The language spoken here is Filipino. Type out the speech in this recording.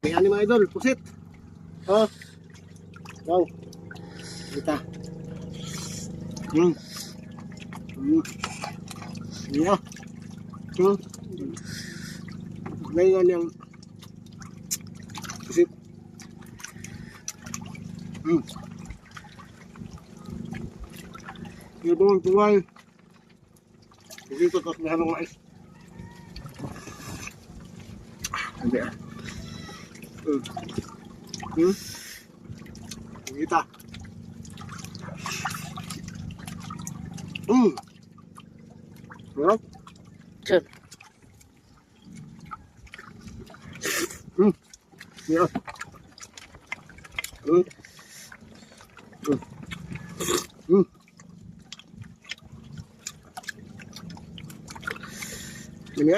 Ayan ni mga idol, pusit. Oh. Wow. Kita. Yeah. Ngayon yung pusit. Yung buong tuwal. Dito tapos may halong mais. Hindi ah. Kita. Sarap. Sir. Yeah. Ini